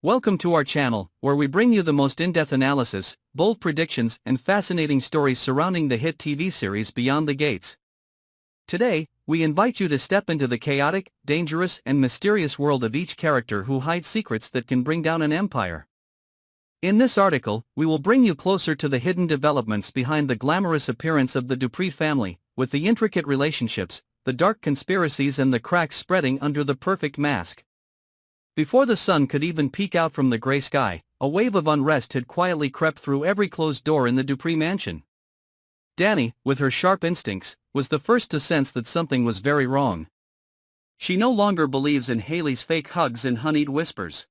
Welcome to our channel, where we bring you the most in-depth analysis, bold predictions, and fascinating stories surrounding the hit TV series Beyond the Gates. Today, we invite you to step into the chaotic, dangerous, and mysterious world of each character who hides secrets that can bring down an empire. In this article, we will bring you closer to the hidden developments behind the glamorous appearance of the Dupree family, with the intricate relationships, the dark conspiracies, and the cracks spreading under the perfect mask. Before the sun could even peek out from the gray sky, a wave of unrest had quietly crept through every closed door in the Dupree mansion. Dani, with her sharp instincts, was the first to sense that something was very wrong. She no longer believes in Hayley's fake hugs and honeyed whispers.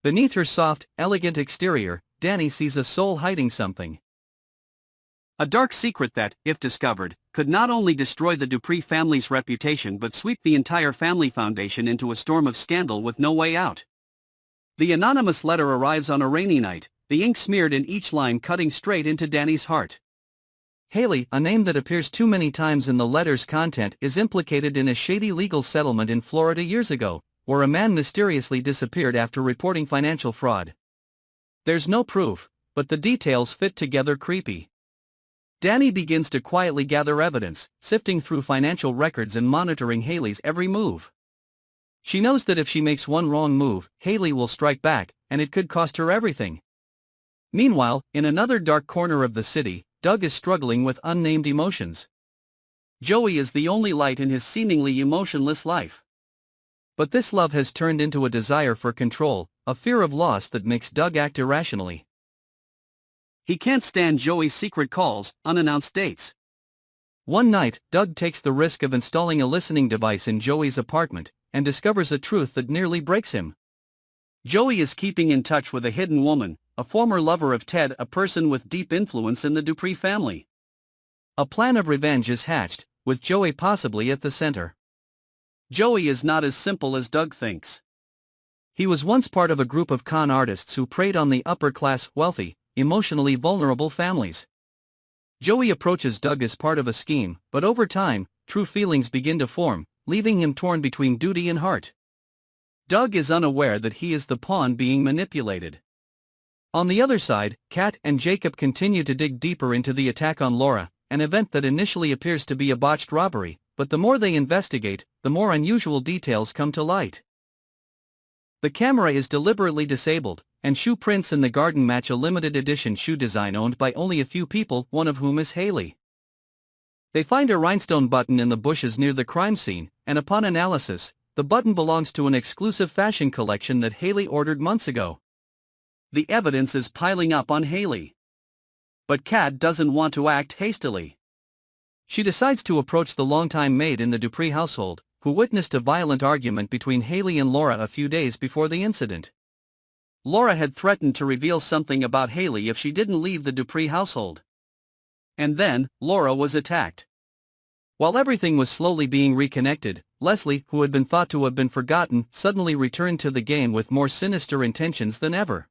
Beneath her soft, elegant exterior, Dani sees a soul hiding something. A dark secret that, if discovered, could not only destroy the Dupree family's reputation but sweep the entire family foundation into a storm of scandal with no way out. The anonymous letter arrives on a rainy night, the ink smeared in each line cutting straight into Dani's heart. Hayley, a name that appears too many times in the letter's content, is implicated in a shady legal settlement in Florida years ago, where a man mysteriously disappeared after reporting financial fraud. There's no proof, but the details fit together creepy. Dani begins to quietly gather evidence, sifting through financial records and monitoring Hayley's every move. She knows that if she makes one wrong move, Hayley will strike back, and it could cost her everything. Meanwhile, in another dark corner of the city, Doug is struggling with unnamed emotions. Joey is the only light in his seemingly emotionless life. But this love has turned into a desire for control, a fear of loss that makes Doug act irrationally. He can't stand Joey's secret calls, unannounced dates. One night, Doug takes the risk of installing a listening device in Joey's apartment, and discovers a truth that nearly breaks him. Joey is keeping in touch with a hidden woman, a former lover of Ted, a person with deep influence in the Dupree family. A plan of revenge is hatched, with Joey possibly at the center. Joey is not as simple as Doug thinks. He was once part of a group of con artists who preyed on the upper-class, wealthy, emotionally vulnerable families. Joey approaches Doug as part of a scheme, but over time, true feelings begin to form, leaving him torn between duty and heart. Doug is unaware that he is the pawn being manipulated. On the other side, Kat and Jacob continue to dig deeper into the attack on Laura, an event that initially appears to be a botched robbery, but the more they investigate, the more unusual details come to light. The camera is deliberately disabled, and shoe prints in the garden match a limited edition shoe design owned by only a few people, one of whom is Hayley. They find a rhinestone button in the bushes near the crime scene, and upon analysis, the button belongs to an exclusive fashion collection that Hayley ordered months ago. The evidence is piling up on Hayley. But Kat doesn't want to act hastily. She decides to approach the longtime maid in the Dupree household, who witnessed a violent argument between Hayley and Laura a few days before the incident. Laura had threatened to reveal something about Hayley if she didn't leave the Dupree household. And then, Laura was attacked. While everything was slowly being reconnected, Leslie, who had been thought to have been forgotten, suddenly returned to the game with more sinister intentions than ever.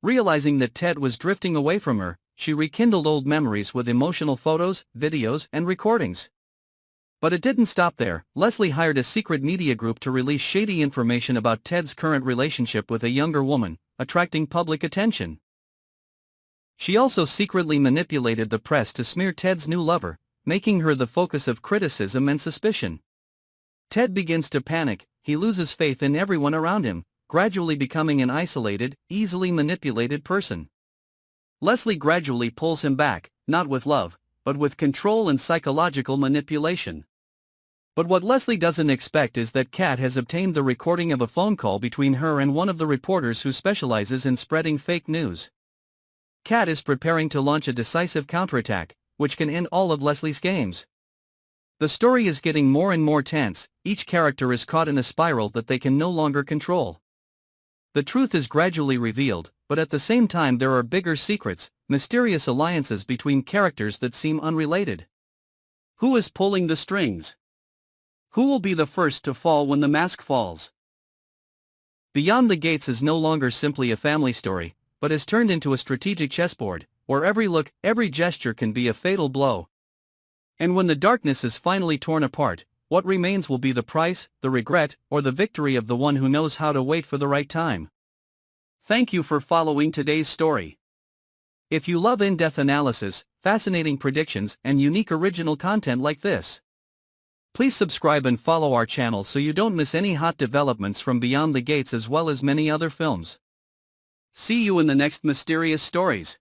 Realizing that Ted was drifting away from her, she rekindled old memories with emotional photos, videos, and recordings. But it didn't stop there. Leslie hired a secret media group to release shady information about Ted's current relationship with a younger woman, attracting public attention. She also secretly manipulated the press to smear Ted's new lover, making her the focus of criticism and suspicion. Ted begins to panic, he loses faith in everyone around him, gradually becoming an isolated, easily manipulated person. Leslie gradually pulls him back, not with love, but with control and psychological manipulation. But what Leslie doesn't expect is that Kat has obtained the recording of a phone call between her and one of the reporters who specializes in spreading fake news. Kat is preparing to launch a decisive counterattack, which can end all of Leslie's games. The story is getting more and more tense, each character is caught in a spiral that they can no longer control. The truth is gradually revealed, but at the same time there are bigger secrets, mysterious alliances between characters that seem unrelated. Who is pulling the strings? Who will be the first to fall when the mask falls? Beyond the Gates is no longer simply a family story, but has turned into a strategic chessboard, where every look, every gesture can be a fatal blow. And when the darkness is finally torn apart, what remains will be the price, the regret, or the victory of the one who knows how to wait for the right time. Thank you for following today's story. If you love in-depth analysis, fascinating predictions, and unique original content like this, please subscribe and follow our channel so you don't miss any hot developments from Beyond the Gates as well as many other films. See you in the next mysterious stories.